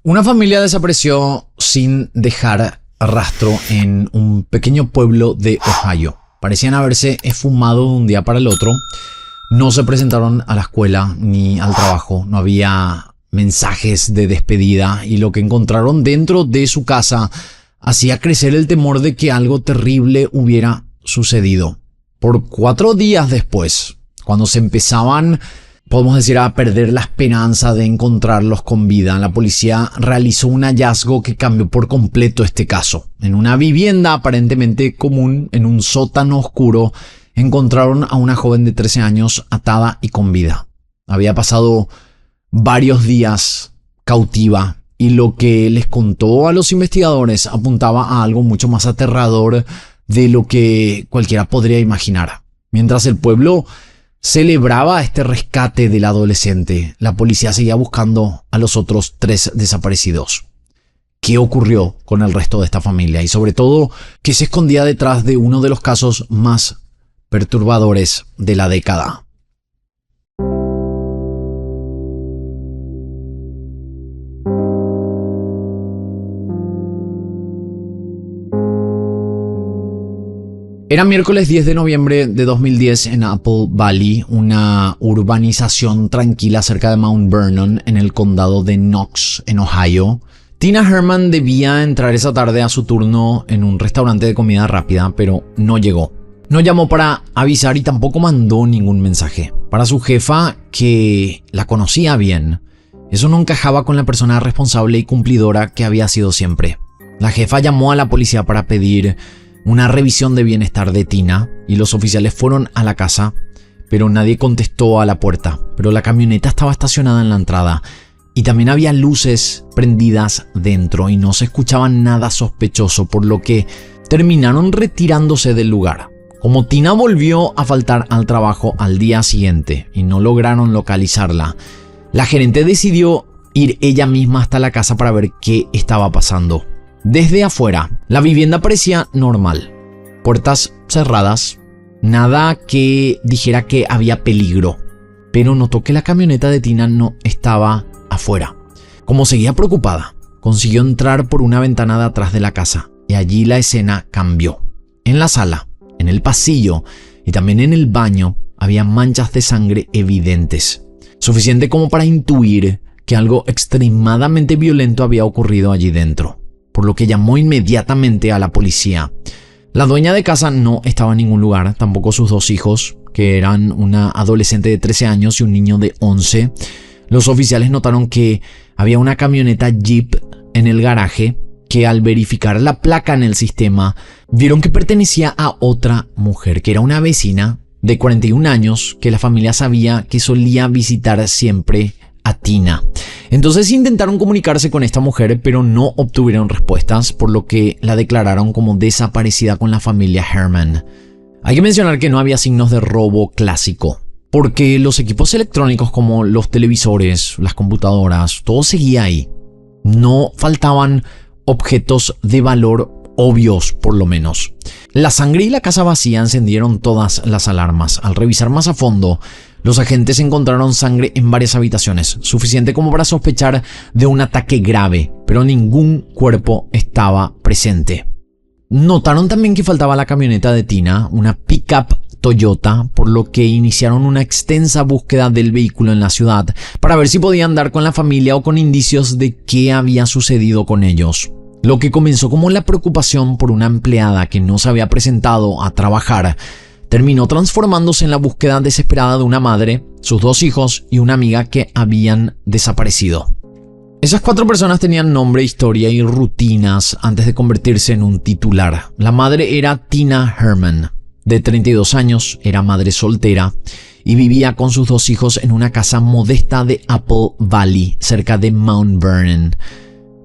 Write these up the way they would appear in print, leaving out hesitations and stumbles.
Una familia desapareció sin dejar rastro en un pequeño pueblo de Ohio. Parecían haberse esfumado de un día para el otro. No se presentaron a la escuela ni al trabajo. No había mensajes de despedida y lo que encontraron dentro de su casa hacía crecer el temor de que algo terrible hubiera sucedido. Por 4 días después, cuando se empezaban, podemos decir, a perder la esperanza de encontrarlos con vida, la policía realizó un hallazgo que cambió por completo este caso. En una vivienda aparentemente común, en un sótano oscuro, encontraron a una joven de 13 años atada y con vida. Había pasado varios días cautiva y lo que les contó a los investigadores apuntaba a algo mucho más aterrador de lo que cualquiera podría imaginar. Mientras el pueblo celebraba este rescate del adolescente, la policía seguía buscando a los otros 3 desaparecidos. ¿Qué ocurrió con el resto de esta familia? Y sobre todo, ¿qué se escondía detrás de uno de los casos más perturbadores de la década? Era miércoles 10 de noviembre de 2010 en Apple Valley, una urbanización tranquila cerca de Mount Vernon en el condado de Knox, en Ohio. Tina Herman debía entrar esa tarde a su turno en un restaurante de comida rápida, pero no llegó. No llamó para avisar y tampoco mandó ningún mensaje. Para su jefa, que la conocía bien, eso no encajaba con la persona responsable y cumplidora que había sido siempre. La jefa llamó a la policía para pedir una revisión de bienestar de Tina y los oficiales fueron a la casa, pero nadie contestó a la puerta. Pero la camioneta estaba estacionada en la entrada y también había luces prendidas dentro y no se escuchaba nada sospechoso, por lo que terminaron retirándose del lugar. Como Tina volvió a faltar al trabajo al día siguiente y no lograron localizarla, la gerente decidió ir ella misma hasta la casa para ver qué estaba pasando. Desde afuera, la vivienda parecía normal. Puertas cerradas, nada que dijera que había peligro. Pero notó que la camioneta de Tina no estaba afuera. Como seguía preocupada, consiguió entrar por una ventana de atrás de la casa y allí la escena cambió. En la sala, en el pasillo y también en el baño había manchas de sangre evidentes. Suficiente como para intuir que algo extremadamente violento había ocurrido allí dentro, por lo que llamó inmediatamente a la policía. La dueña de casa no estaba en ningún lugar, tampoco sus 2 hijos, que eran una adolescente de 13 años y un niño de 11. Los oficiales notaron que había una camioneta Jeep en el garaje que, al verificar la placa en el sistema, vieron que pertenecía a otra mujer, que era una vecina de 41 años que la familia sabía que solía visitar siempre a Tina. Entonces intentaron comunicarse con esta mujer, pero no obtuvieron respuestas, por lo que la declararon como desaparecida con la familia Herman. Hay que mencionar que no había signos de robo clásico, porque los equipos electrónicos como los televisores, las computadoras, todo seguía ahí. No faltaban objetos de valor obvios, por lo menos. La sangre y la casa vacía encendieron todas las alarmas. Al revisar más a fondo, los agentes encontraron sangre en varias habitaciones, suficiente como para sospechar de un ataque grave, pero ningún cuerpo estaba presente. Notaron también que faltaba la camioneta de Tina, una pickup Toyota, por lo que iniciaron una extensa búsqueda del vehículo en la ciudad para ver si podían dar con la familia o con indicios de qué había sucedido con ellos. Lo que comenzó como la preocupación por una empleada que no se había presentado a trabajar terminó transformándose en la búsqueda desesperada de una madre, sus 2 hijos y una amiga que habían desaparecido. Esas 4 personas tenían nombre, historia y rutinas antes de convertirse en un titular. La madre era Tina Herman, de 32 años, era madre soltera y vivía con sus 2 hijos en una casa modesta de Apple Valley, cerca de Mount Vernon.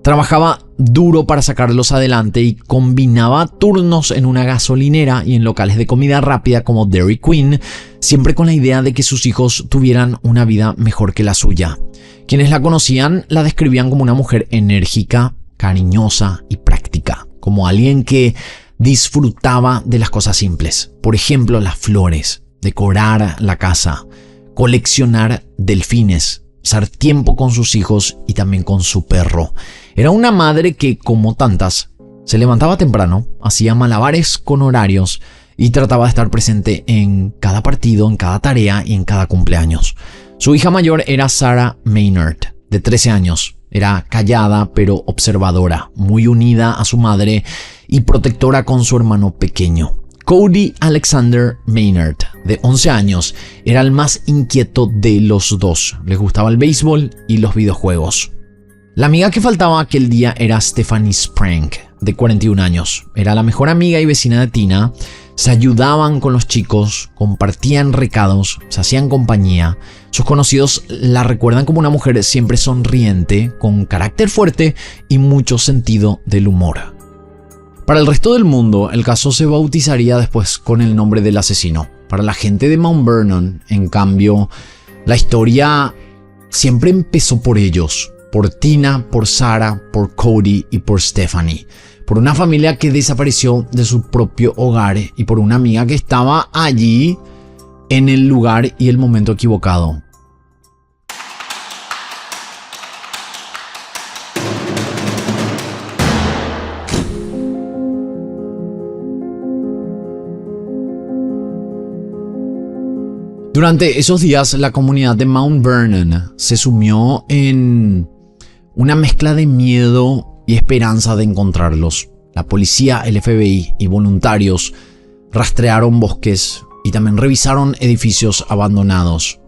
Trabajaba duro para sacarlos adelante y combinaba turnos en una gasolinera y en locales de comida rápida como Dairy Queen, siempre con la idea de que sus hijos tuvieran una vida mejor que la suya. Quienes la conocían la describían como una mujer enérgica, cariñosa y práctica, como alguien que disfrutaba de las cosas simples. Por ejemplo, las flores, decorar la casa, coleccionar delfines pasar tiempo con sus hijos y también con su perro. Era una madre que, como tantas, se levantaba temprano, hacía malabares con horarios y trataba de estar presente en cada partido, en cada tarea y en cada cumpleaños. Su hija mayor era Sarah Maynard, de 13 años. Era callada pero observadora, muy unida a su madre y protectora con su hermano pequeño. Cody Alexander Maynard, de 11 años, era el más inquieto de los dos. Les gustaba el béisbol y los videojuegos. La amiga que faltaba aquel día era Stephanie Sprang, de 41 años. Era la mejor amiga y vecina de Tina. Se ayudaban con los chicos, compartían recados, se hacían compañía. Sus conocidos la recuerdan como una mujer siempre sonriente, con carácter fuerte y mucho sentido del humor. Para el resto del mundo, el caso se bautizaría después con el nombre del asesino. Para la gente de Mount Vernon, en cambio, la historia siempre empezó por ellos. Por Tina, por Sarah, por Cody y por Stephanie. Por una familia que desapareció de su propio hogar y por una amiga que estaba allí en el lugar y el momento equivocado. Durante esos días, la comunidad de Mount Vernon se sumió en una mezcla de miedo y esperanza de encontrarlos. La policía, el FBI y voluntarios rastrearon bosques y también revisaron edificios abandonados.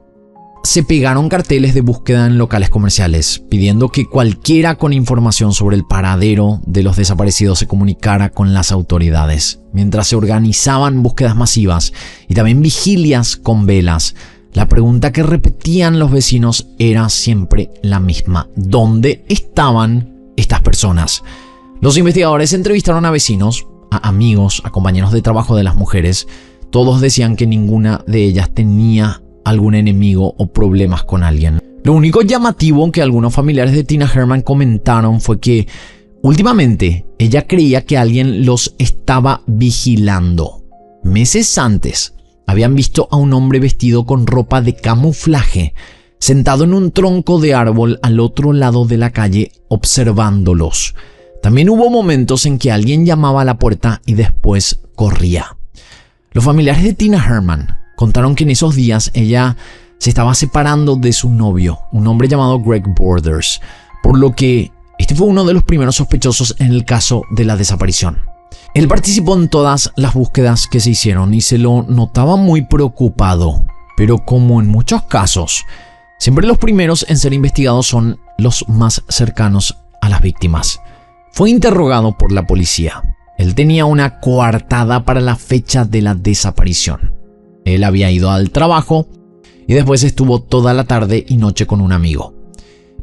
Se pegaron carteles de búsqueda en locales comerciales, pidiendo que cualquiera con información sobre el paradero de los desaparecidos se comunicara con las autoridades. Mientras se organizaban búsquedas masivas y también vigilias con velas, la pregunta que repetían los vecinos era siempre la misma: ¿dónde estaban estas personas? Los investigadores entrevistaron a vecinos, a amigos, a compañeros de trabajo de las mujeres. Todos decían que ninguna de ellas tenía algún enemigo o problemas con alguien. Lo único llamativo que algunos familiares de Tina Herman comentaron fue que últimamente ella creía que alguien los estaba vigilando. Meses antes habían visto a un hombre vestido con ropa de camuflaje sentado en un tronco de árbol al otro lado de la calle observándolos. También hubo momentos en que alguien llamaba a la puerta y después corría. Los familiares de Tina Herman contaron que en esos días ella se estaba separando de su novio, un hombre llamado Greg Borders, por lo que este fue uno de los primeros sospechosos en el caso de la desaparición. Él participó en todas las búsquedas que se hicieron y se lo notaba muy preocupado, pero como en muchos casos, siempre los primeros en ser investigados son los más cercanos a las víctimas. Fue interrogado por la policía. Él tenía una coartada para la fecha de la desaparición. Él había ido al trabajo y después estuvo toda la tarde y noche con un amigo.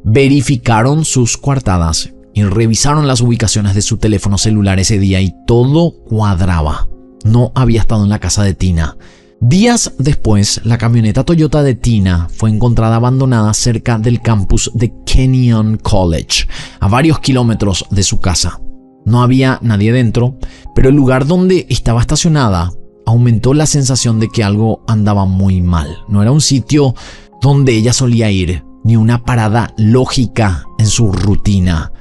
Verificaron sus coartadas y revisaron las ubicaciones de su teléfono celular ese día y todo cuadraba. No había estado en la casa de Tina. Días después, la camioneta Toyota de Tina fue encontrada abandonada cerca del campus de Kenyon College, a varios kilómetros de su casa. No había nadie dentro, pero el lugar donde estaba estacionada aumentó la sensación de que algo andaba muy mal. No era un sitio donde ella solía ir, ni una parada lógica en su rutina.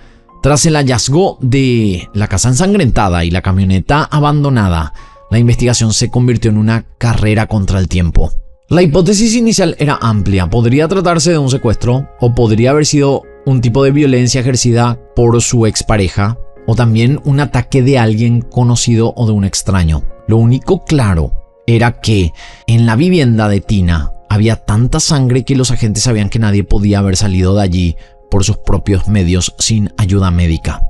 Tras el hallazgo de la casa ensangrentada y la camioneta abandonada, la investigación se convirtió en una carrera contra el tiempo. La hipótesis inicial era amplia. Podría tratarse de un secuestro, o podría haber sido un tipo de violencia ejercida por su expareja, o también un ataque de alguien conocido o de un extraño. Lo único claro era que en la vivienda de Tina había tanta sangre que los agentes sabían que nadie podía haber salido de allí por sus propios medios sin ayuda médica.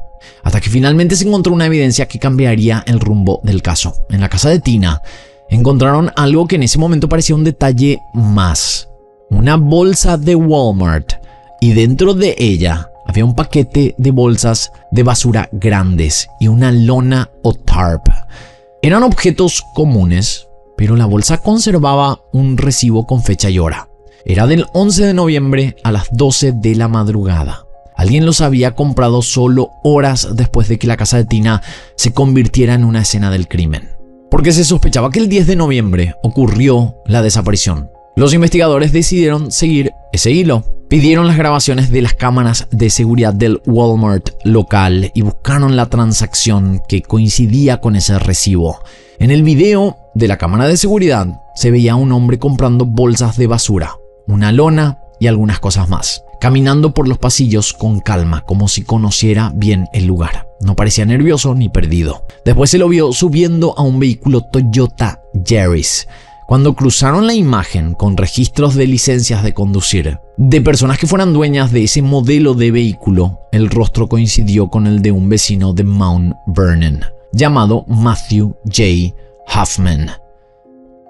Hasta que finalmente se encontró una evidencia que cambiaría el rumbo del caso. En la casa de Tina encontraron algo que en ese momento parecía un detalle más. Una bolsa de Walmart, y dentro de ella había un paquete de bolsas de basura grandes y una lona o tarp. Eran objetos comunes, pero la bolsa conservaba un recibo con fecha y hora. Era del 11 de noviembre a las 12 de la madrugada. Alguien los había comprado solo horas después de que la casa de Tina se convirtiera en una escena del crimen. Porque se sospechaba que el 10 de noviembre ocurrió la desaparición. Los investigadores decidieron seguir ese hilo. Pidieron las grabaciones de las cámaras de seguridad del Walmart local y buscaron la transacción que coincidía con ese recibo. En el video de la cámara de seguridad se veía a un hombre comprando bolsas de basura, una lona y algunas cosas más, caminando por los pasillos con calma, como si conociera bien el lugar. No parecía nervioso ni perdido. Después se lo vio subiendo a un vehículo Toyota Yaris. Cuando cruzaron la imagen con registros de licencias de conducir de personas que fueran dueñas de ese modelo de vehículo, el rostro coincidió con el de un vecino de Mount Vernon, llamado Matthew J. Huffman.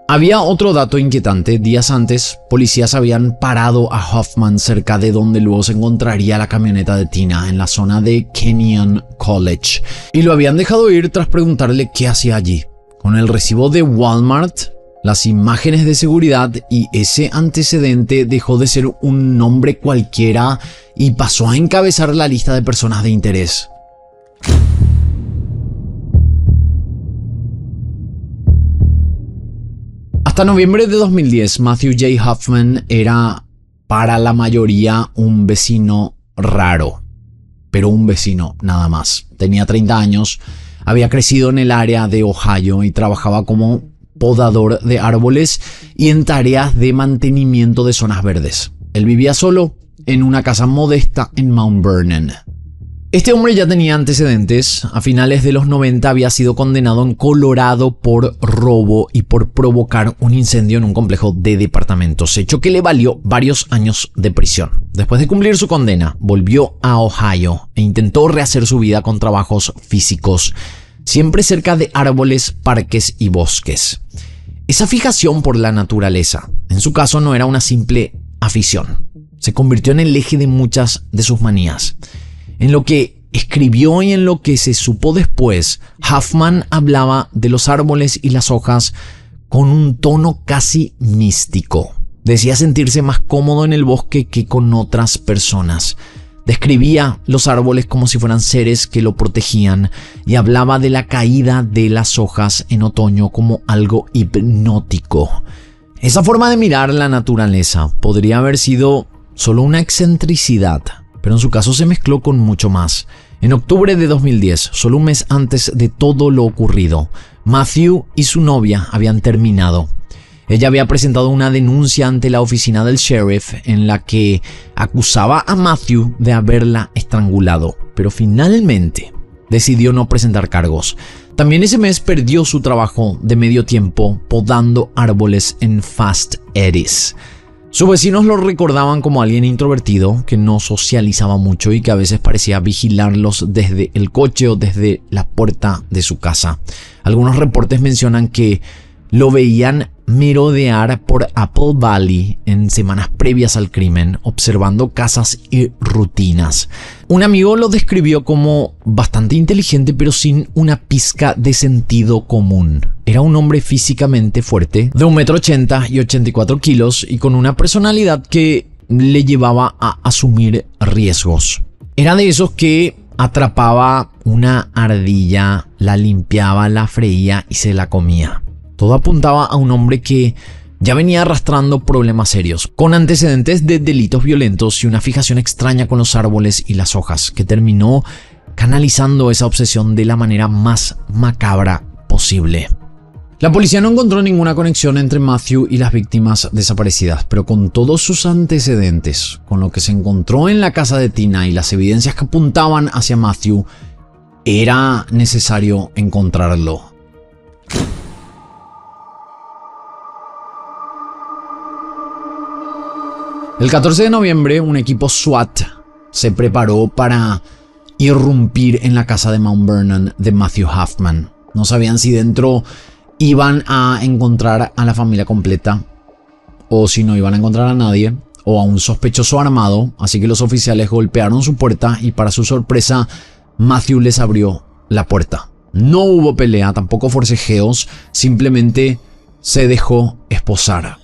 Había otro dato inquietante. Días antes, policías habían parado a Huffman cerca de donde luego se encontraría la camioneta de Tina, en la zona de Kenyon College, y lo habían dejado ir tras preguntarle qué hacía allí. Con el recibo de Walmart, las imágenes de seguridad y ese antecedente, dejó de ser un nombre cualquiera y pasó a encabezar la lista de personas de interés. Hasta noviembre de 2010, Matthew J. Huffman era para la mayoría un vecino raro, pero un vecino nada más. Tenía 30 años, había crecido en el área de Ohio y trabajaba como podador de árboles y en tareas de mantenimiento de zonas verdes. Él vivía solo en una casa modesta en Mount Vernon. Este hombre ya tenía antecedentes. A finales de los 90 había sido condenado en Colorado por robo y por provocar un incendio en un complejo de departamentos, hecho que le valió varios años de prisión. Después de cumplir su condena, volvió a Ohio e intentó rehacer su vida con trabajos físicos, siempre cerca de árboles, parques y bosques. Esa fijación por la naturaleza, en su caso, no era una simple afición. Se convirtió en el eje de muchas de sus manías. En lo que escribió y en lo que se supo después, Huffman hablaba de los árboles y las hojas con un tono casi místico. Decía sentirse más cómodo en el bosque que con otras personas. Describía los árboles como si fueran seres que lo protegían y hablaba de la caída de las hojas en otoño como algo hipnótico. Esa forma de mirar la naturaleza podría haber sido solo una excentricidad, pero en su caso se mezcló con mucho más. En octubre de 2010, solo un mes antes de todo lo ocurrido, Matthew y su novia habían terminado. Ella había presentado una denuncia ante la oficina del sheriff en la que acusaba a Matthew de haberla estrangulado, pero finalmente decidió no presentar cargos. También ese mes perdió su trabajo de medio tiempo podando árboles en Fast Eddie's. Sus vecinos lo recordaban como alguien introvertido, que no socializaba mucho y que a veces parecía vigilarlos desde el coche o desde la puerta de su casa. Algunos reportes mencionan que lo veían merodear por Apple Valley en semanas previas al crimen, observando casas y rutinas. Un amigo lo describió como bastante inteligente, pero sin una pizca de sentido común. Era un hombre físicamente fuerte, de 1,80 m y 84 kilos, y con una personalidad que le llevaba a asumir riesgos. Era de esos que atrapaba una ardilla, la limpiaba, la freía y se la comía. Todo apuntaba a un hombre que ya venía arrastrando problemas serios, con antecedentes de delitos violentos y una fijación extraña con los árboles y las hojas, que terminó canalizando esa obsesión de la manera más macabra posible. La policía no encontró ninguna conexión entre Matthew y las víctimas desaparecidas, pero con todos sus antecedentes, con lo que se encontró en la casa de Tina y las evidencias que apuntaban hacia Matthew, era necesario encontrarlo. El 14 de noviembre, un equipo SWAT se preparó para irrumpir en la casa de Mount Vernon de Matthew Huffman. No sabían si dentro iban a encontrar a la familia completa o si no iban a encontrar a nadie o a un sospechoso armado, así que los oficiales golpearon su puerta y para su sorpresa Matthew les abrió la puerta. No hubo pelea, tampoco forcejeos, simplemente se dejó esposar.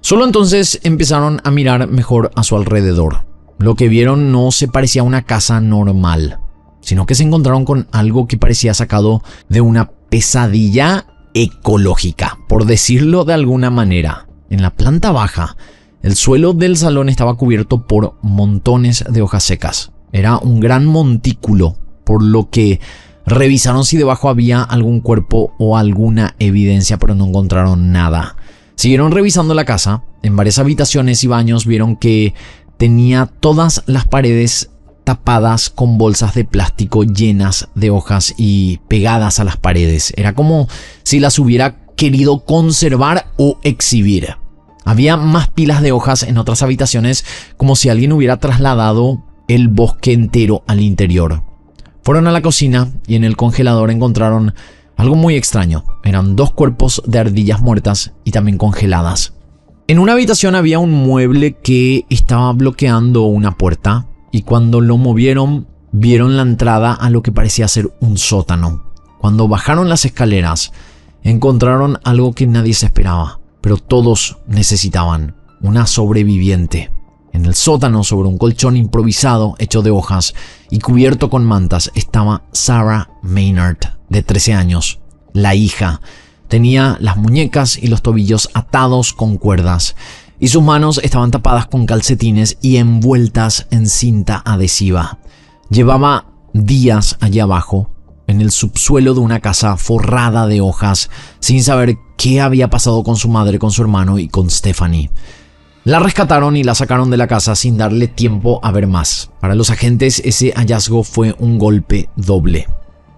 Solo entonces empezaron a mirar mejor a su alrededor. Lo que vieron no se parecía a una casa normal, sino que se encontraron con algo que parecía sacado de una pesadilla ecológica, por decirlo de alguna manera. en la planta baja, el suelo del salón estaba cubierto por montones de hojas secas. Era un gran montículo, por lo que revisaron si debajo había algún cuerpo o alguna evidencia, pero no encontraron nada. Siguieron revisando la casa. En varias habitaciones y baños vieron que tenía todas las paredes tapadas con bolsas de plástico llenas de hojas y pegadas a las paredes. Era como si las hubiera querido conservar o exhibir. Había más pilas de hojas en otras habitaciones, como si alguien hubiera trasladado el bosque entero al interior. Fueron a la cocina y en el congelador encontraron algo muy extraño. Eran 2 cuerpos de ardillas muertas y también congeladas. En una habitación había un mueble que estaba bloqueando una puerta y cuando lo movieron vieron la entrada a lo que parecía ser un sótano. Cuando bajaron las escaleras encontraron algo que nadie se esperaba, pero todos necesitaban: una sobreviviente. En el sótano, sobre un colchón improvisado hecho de hojas y cubierto con mantas, estaba Sarah Maynard, de 13 años, la hija. Tenía las muñecas y los tobillos atados con cuerdas y sus manos estaban tapadas con calcetines y envueltas en cinta adhesiva. Llevaba días allá abajo, en el subsuelo de una casa forrada de hojas, sin saber qué había pasado con su madre, con su hermano y con Stephanie. La rescataron y la sacaron de la casa sin darle tiempo a ver más. Para los agentes, ese hallazgo fue un golpe doble.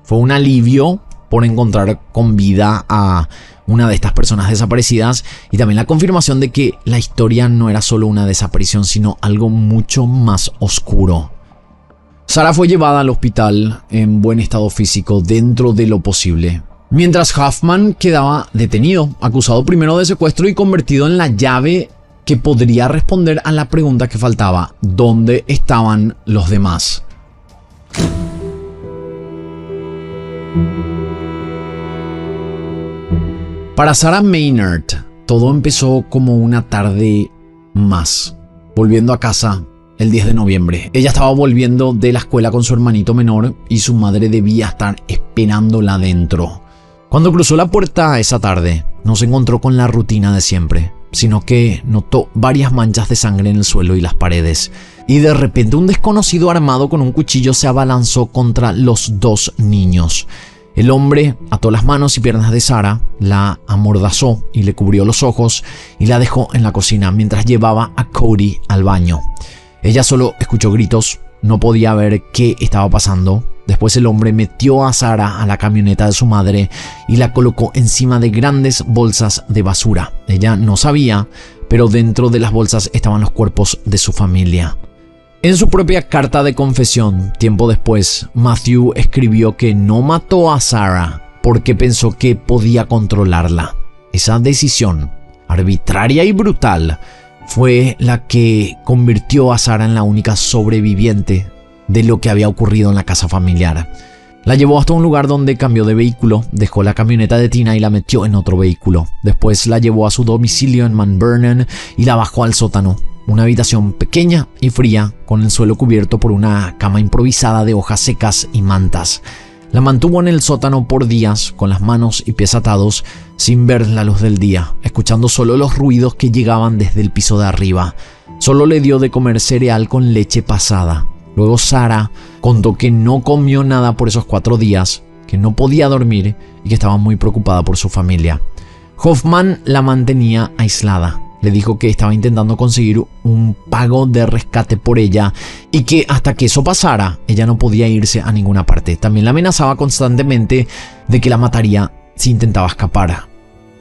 Fue un alivio por encontrar con vida a una de estas personas desaparecidas y también la confirmación de que la historia no era solo una desaparición, sino algo mucho más oscuro. Sarah fue llevada al hospital en buen estado físico dentro de lo posible, mientras Hoffman quedaba detenido, acusado primero de secuestro y convertido en la llave que podría responder a la pregunta que faltaba: ¿dónde estaban los demás? Para Sarah Maynard, todo empezó como una tarde más, volviendo a casa el 10 de noviembre. Ella estaba volviendo de la escuela con su hermanito menor y su madre debía estar esperándola dentro. Cuando cruzó la puerta esa tarde, no se encontró con la rutina de siempre, sino que notó varias manchas de sangre en el suelo y las paredes. Y de repente un desconocido armado con un cuchillo se abalanzó contra los 2 niños. El hombre ató las manos y piernas de Sarah, la amordazó y le cubrió los ojos y la dejó en la cocina mientras llevaba a Cody al baño. Ella solo escuchó gritos, no podía ver qué estaba pasando. Después el hombre metió a Sarah a la camioneta de su madre y la colocó encima de grandes bolsas de basura. Ella no sabía, pero dentro de las bolsas estaban los cuerpos de su familia. En su propia carta de confesión, tiempo después, Matthew escribió que no mató a Sarah porque pensó que podía controlarla. Esa decisión, arbitraria y brutal, fue la que convirtió a Sarah en la única sobreviviente de lo que había ocurrido en la casa familiar. La llevó hasta un lugar donde cambió de vehículo, dejó la camioneta de Tina y la metió en otro vehículo. Después la llevó a su domicilio en Mount Vernon y la bajó al sótano. Una habitación pequeña y fría, con el suelo cubierto por una cama improvisada de hojas secas y mantas. La mantuvo en el sótano por días, con las manos y pies atados, sin ver la luz del día, escuchando solo los ruidos que llegaban desde el piso de arriba. Solo le dio de comer cereal con leche pasada. Luego Sarah contó que no comió nada por esos 4 días, que no podía dormir y que estaba muy preocupada por su familia. Hoffman la mantenía aislada. Le dijo que estaba intentando conseguir un pago de rescate por ella y que hasta que eso pasara, ella no podía irse a ninguna parte. También la amenazaba constantemente de que la mataría si intentaba escapar.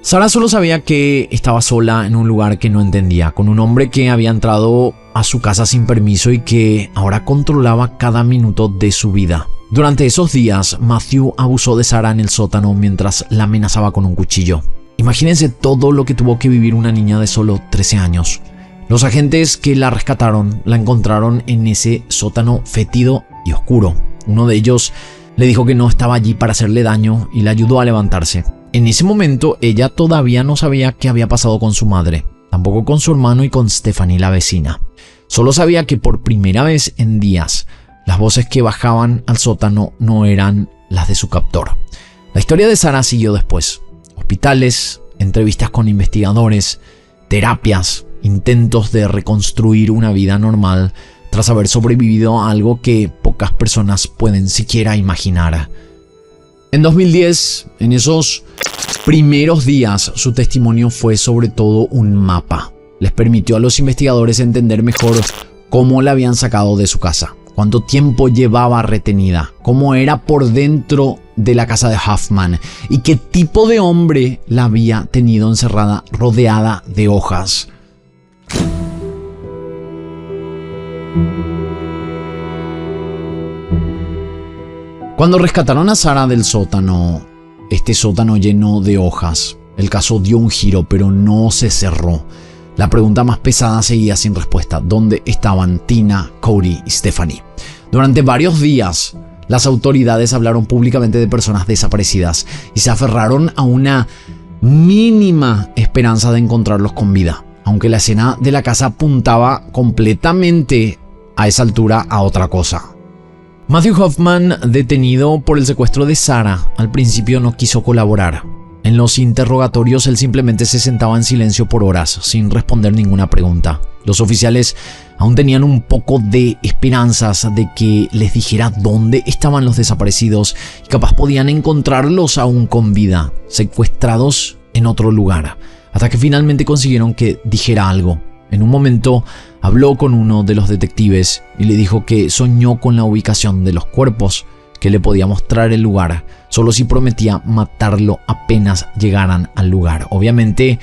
Sarah solo sabía que estaba sola en un lugar que no entendía, con un hombre que había entrado a su casa sin permiso y que ahora controlaba cada minuto de su vida. Durante esos días, Matthew abusó de Sarah en el sótano mientras la amenazaba con un cuchillo. Imagínense todo lo que tuvo que vivir una niña de solo 13 años. Los agentes que la rescataron la encontraron en ese sótano fétido y oscuro. Uno de ellos le dijo que no estaba allí para hacerle daño y la ayudó a levantarse. En ese momento ella todavía no sabía qué había pasado con su madre, tampoco con su hermano y con Stephanie, la vecina. Solo sabía que por primera vez en días las voces que bajaban al sótano no eran las de su captor. La historia de Sarah siguió después. Hospitales, entrevistas con investigadores, terapias, intentos de reconstruir una vida normal tras haber sobrevivido a algo que pocas personas pueden siquiera imaginar. En 2010, en esos primeros días, su testimonio fue sobre todo un mapa. Les permitió a los investigadores entender mejor cómo la habían sacado de su casa, cuánto tiempo llevaba retenida, cómo era por dentro de la casa de Hoffman y qué tipo de hombre la había tenido encerrada rodeada de hojas. Cuando rescataron a Sarah del sótano, este sótano lleno de hojas, el caso dio un giro, pero no se cerró. La pregunta más pesada seguía sin respuesta: ¿dónde estaban Tina, Cody y Stephanie? Durante varios días, las autoridades hablaron públicamente de personas desaparecidas y se aferraron a una mínima esperanza de encontrarlos con vida, aunque la escena de la casa apuntaba completamente a esa altura a otra cosa. Matthew Hoffman, detenido por el secuestro de Sarah, al principio no quiso colaborar. En los interrogatorios él simplemente se sentaba en silencio por horas, sin responder ninguna pregunta. Los oficiales aún tenían un poco de esperanzas de que les dijera dónde estaban los desaparecidos y capaz podían encontrarlos aún con vida, secuestrados en otro lugar, hasta que finalmente consiguieron que dijera algo. En un momento habló con uno de los detectives y le dijo que soñó con la ubicación de los cuerpos, que le podía mostrar el lugar, solo si prometía matarlo apenas llegaran al lugar. Obviamente,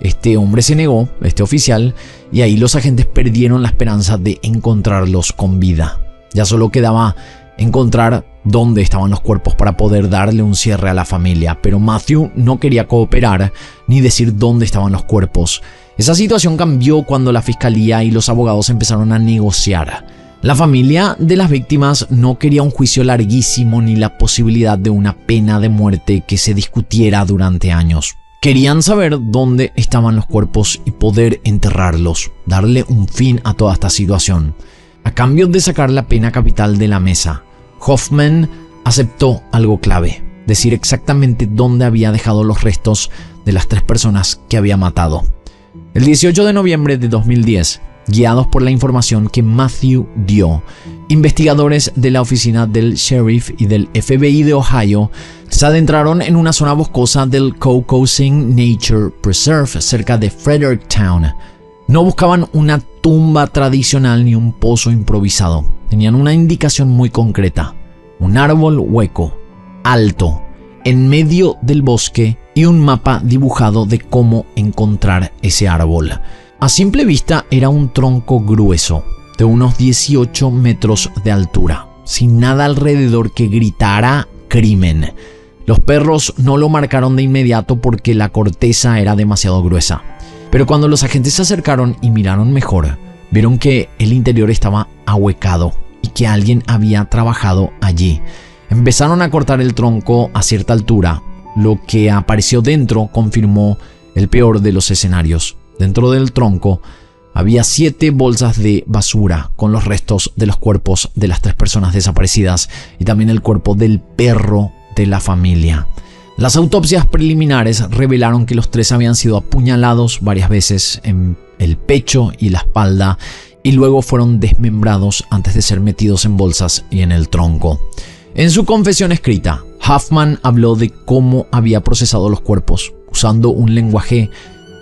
este hombre se negó, este oficial, y ahí los agentes perdieron la esperanza de encontrarlos con vida. Ya solo quedaba encontrar dónde estaban los cuerpos para poder darle un cierre a la familia, pero Matthew no quería cooperar ni decir dónde estaban los cuerpos. Esa situación cambió cuando la fiscalía y los abogados empezaron a negociar. La familia de las víctimas no quería un juicio larguísimo ni la posibilidad de una pena de muerte que se discutiera durante años. Querían saber dónde estaban los cuerpos y poder enterrarlos, darle un fin a toda esta situación. A cambio de sacar la pena capital de la mesa, Hoffman aceptó algo clave: decir exactamente dónde había dejado los restos de las 3 personas que había matado. El 18 de noviembre de 2010, guiados por la información que Matthew dio, investigadores de la oficina del sheriff y del FBI de Ohio se adentraron en una zona boscosa del Caucasian Nature Preserve cerca de Fredericktown. No buscaban una tumba tradicional ni un pozo improvisado. Tenían una indicación muy concreta: un árbol hueco, alto, en medio del bosque, y un mapa dibujado de cómo encontrar ese árbol. A simple vista era un tronco grueso, de unos 18 metros de altura, sin nada alrededor que gritara crimen. Los perros no lo marcaron de inmediato porque la corteza era demasiado gruesa. Pero cuando los agentes se acercaron y miraron mejor, vieron que el interior estaba ahuecado y que alguien había trabajado allí. Empezaron a cortar el tronco a cierta altura. Lo que apareció dentro confirmó el peor de los escenarios. Dentro del tronco había 7 bolsas de basura con los restos de los cuerpos de las 3 personas desaparecidas y también el cuerpo del perro de la familia. Las autopsias preliminares revelaron que los 3 habían sido apuñalados varias veces en el pecho y la espalda y luego fueron desmembrados antes de ser metidos en bolsas y en el tronco. En su confesión escrita, Hoffman habló de cómo había procesado los cuerpos, usando un lenguaje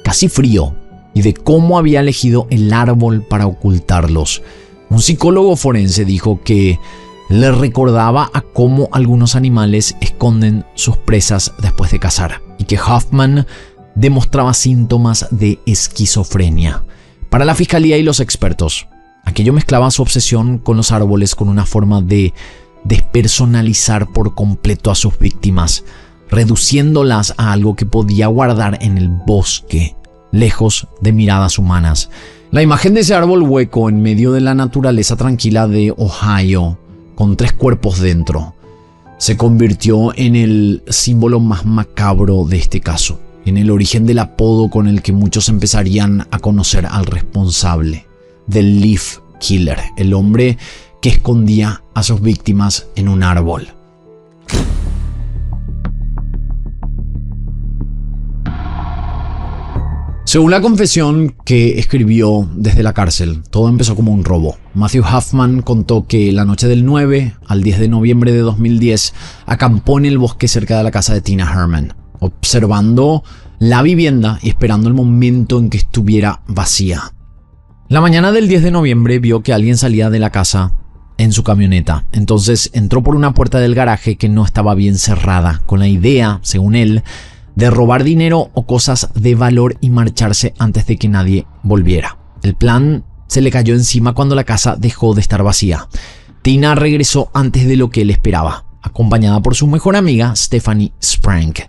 casi frío, y de cómo había elegido el árbol para ocultarlos. Un psicólogo forense dijo que le recordaba a cómo algunos animales esconden sus presas después de cazar, y que Hoffman demostraba síntomas de esquizofrenia. Para la fiscalía y los expertos, aquello mezclaba su obsesión con los árboles con una forma de despersonalizar por completo a sus víctimas, reduciéndolas a algo que podía guardar en el bosque, lejos de miradas humanas. La imagen de ese árbol hueco en medio de la naturaleza tranquila de Ohio, con 3 cuerpos dentro, se convirtió en el símbolo más macabro de este caso, en el origen del apodo con el que muchos empezarían a conocer al responsable, The Leaf Killer, el hombre que escondía a sus víctimas en un árbol. Según la confesión que escribió desde la cárcel, todo empezó como un robo. Matthew Hoffman contó que la noche del 9 al 10 de noviembre de 2010 acampó en el bosque cerca de la casa de Tina Herman, observando la vivienda y esperando el momento en que estuviera vacía. La mañana del 10 de noviembre vio que alguien salía de la casa en su camioneta. Entonces entró por una puerta del garaje que no estaba bien cerrada, con la idea, según él, de robar dinero o cosas de valor y marcharse antes de que nadie volviera. El plan se le cayó encima cuando la casa dejó de estar vacía. Tina regresó antes de lo que él esperaba, acompañada por su mejor amiga Stephanie Sprank.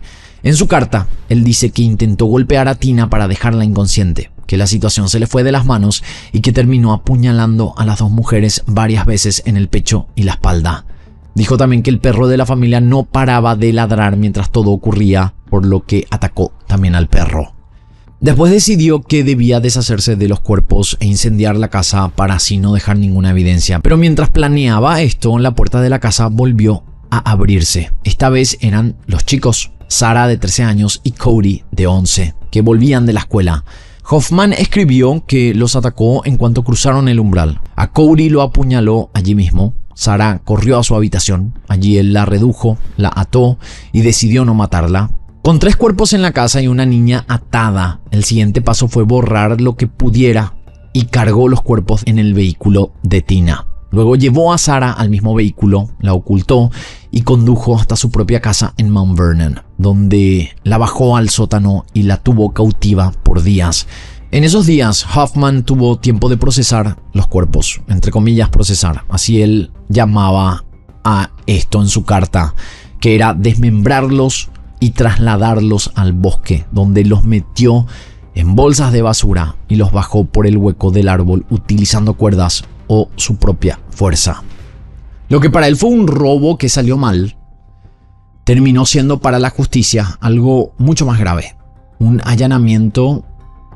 En su carta, él dice que intentó golpear a Tina para dejarla inconsciente, que la situación se le fue de las manos y que terminó apuñalando a las dos mujeres varias veces en el pecho y la espalda. Dijo también que el perro de la familia no paraba de ladrar mientras todo ocurría, por lo que atacó también al perro. Después decidió que debía deshacerse de los cuerpos e incendiar la casa para así no dejar ninguna evidencia. Pero mientras planeaba esto, la puerta de la casa volvió a abrirse. Esta vez eran los chicos, Sarah de 13 años y Cody de 11, que volvían de la escuela. Hoffman escribió que los atacó en cuanto cruzaron el umbral. A Cody lo apuñaló allí mismo. Sarah corrió a su habitación. Allí él la redujo, la ató y decidió no matarla. Con 3 cuerpos en la casa y una niña atada, el siguiente paso fue borrar lo que pudiera y cargó los cuerpos en el vehículo de Tina. Luego llevó a Sarah al mismo vehículo, la ocultó y condujo hasta su propia casa en Mount Vernon, donde la bajó al sótano y la tuvo cautiva por días. En esos días, Hoffman tuvo tiempo de procesar los cuerpos, entre comillas procesar, así él llamaba a esto en su carta, que era desmembrarlos y trasladarlos al bosque, donde los metió en bolsas de basura y los bajó por el hueco del árbol utilizando cuerdas o su propia fuerza. Lo que para él fue un robo que salió mal, terminó siendo para la justicia algo mucho más grave, un allanamiento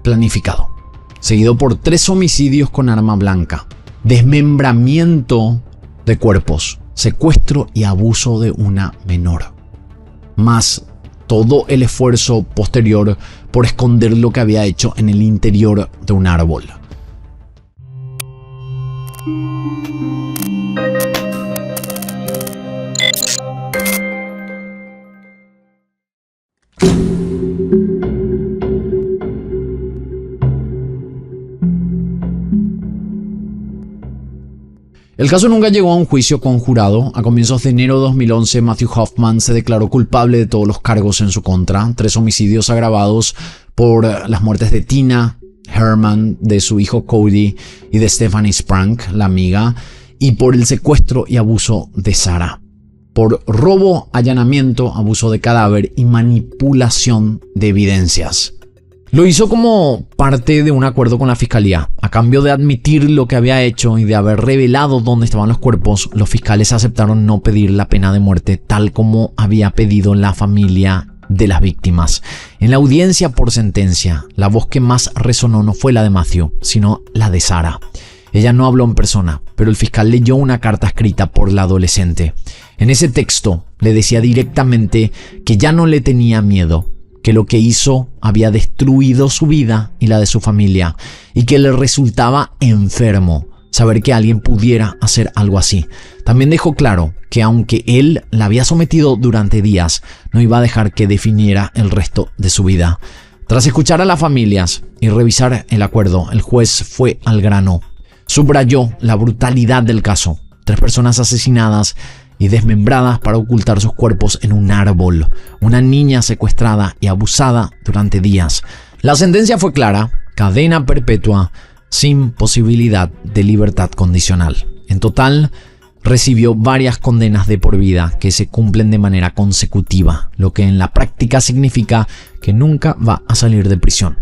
planificado, seguido por 3 homicidios con arma blanca, desmembramiento de cuerpos, secuestro y abuso de una menor, más todo el esfuerzo posterior por esconder lo que había hecho en el interior de un árbol. El caso nunca llegó a un juicio conjurado. A comienzos de enero de 2011, Matthew Hoffman se declaró culpable de todos los cargos en su contra. 3 homicidios agravados por las muertes de Tina Herman, de su hijo Cody y de Stephanie Sprank, la amiga, y por el secuestro y abuso de Sarah. Por robo, allanamiento, abuso de cadáver y manipulación de evidencias. Lo hizo como parte de un acuerdo con la fiscalía. A cambio de admitir lo que había hecho y de haber revelado dónde estaban los cuerpos, los fiscales aceptaron no pedir la pena de muerte tal como había pedido la familia de las víctimas. En la audiencia por sentencia, la voz que más resonó no fue la de Matthew, sino la de Sarah. Ella no habló en persona, pero el fiscal leyó una carta escrita por la adolescente. En ese texto le decía directamente que ya no le tenía miedo, que lo que hizo había destruido su vida y la de su familia, y que le resultaba enfermo saber que alguien pudiera hacer algo así. También dejó claro que aunque él la había sometido durante días, no iba a dejar que definiera el resto de su vida. Tras escuchar a las familias y revisar el acuerdo, el juez fue al grano. Subrayó la brutalidad del caso. 3 personas asesinadas y desmembradas para ocultar sus cuerpos en un árbol. Una niña secuestrada y abusada durante días. La sentencia fue clara: cadena perpetua sin posibilidad de libertad condicional. En total, recibió varias condenas de por vida que se cumplen de manera consecutiva, lo que en la práctica significa que nunca va a salir de prisión.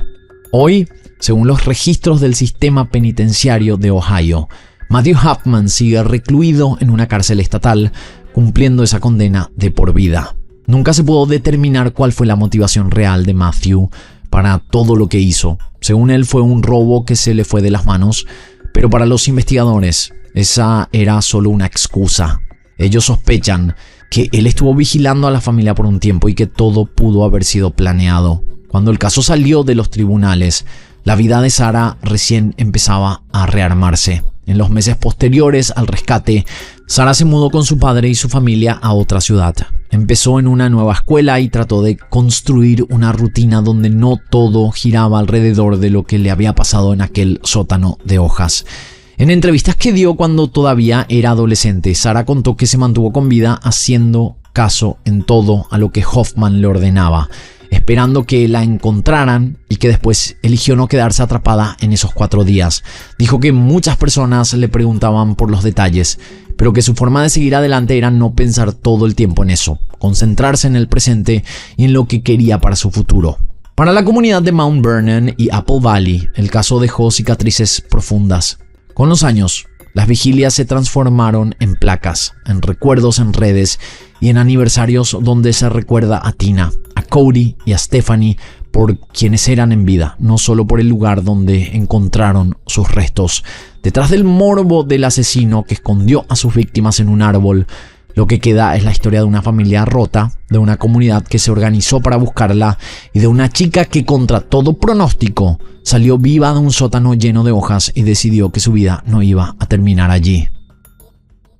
Hoy, según los registros del sistema penitenciario de Ohio, Matthew Hoffman sigue recluido en una cárcel estatal, cumpliendo esa condena de por vida. Nunca se pudo determinar cuál fue la motivación real de Matthew para todo lo que hizo. Según él, fue un robo que se le fue de las manos, pero para los investigadores, esa era solo una excusa. Ellos sospechan que él estuvo vigilando a la familia por un tiempo y que todo pudo haber sido planeado. Cuando el caso salió de los tribunales, la vida de Sarah recién empezaba a rearmarse. En los meses posteriores al rescate, Sarah se mudó con su padre y su familia a otra ciudad. Empezó en una nueva escuela y trató de construir una rutina donde no todo giraba alrededor de lo que le había pasado en aquel sótano de hojas. En entrevistas que dio cuando todavía era adolescente, Sarah contó que se mantuvo con vida haciendo caso en todo a lo que Hoffman le ordenaba, esperando que la encontraran, y que después eligió no quedarse atrapada en esos 4 días. Dijo que muchas personas le preguntaban por los detalles, pero que su forma de seguir adelante era no pensar todo el tiempo en eso, concentrarse en el presente y en lo que quería para su futuro. Para la comunidad de Mount Vernon y Apple Valley, el caso dejó cicatrices profundas. Con los años, las vigilias se transformaron en placas, en recuerdos en redes y en aniversarios donde se recuerda a Tina, a Cody y a Stephanie por quienes eran en vida, no solo por el lugar donde encontraron sus restos. Detrás del morbo del asesino que escondió a sus víctimas en un árbol, lo que queda es la historia de una familia rota, de una comunidad que se organizó para buscarla y de una chica que, contra todo pronóstico, salió viva de un sótano lleno de hojas y decidió que su vida no iba a terminar allí.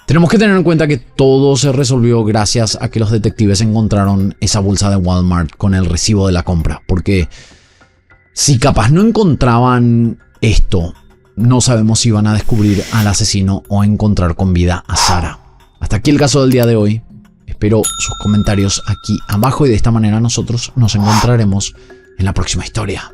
Tenemos que tener en cuenta que todo se resolvió gracias a que los detectives encontraron esa bolsa de Walmart con el recibo de la compra, porque si capaz no encontraban esto, no sabemos si iban a descubrir al asesino o encontrar con vida a Sarah. Hasta aquí el caso del día de hoy. Espero sus comentarios aquí abajo y de esta manera nosotros nos encontraremos en la próxima historia.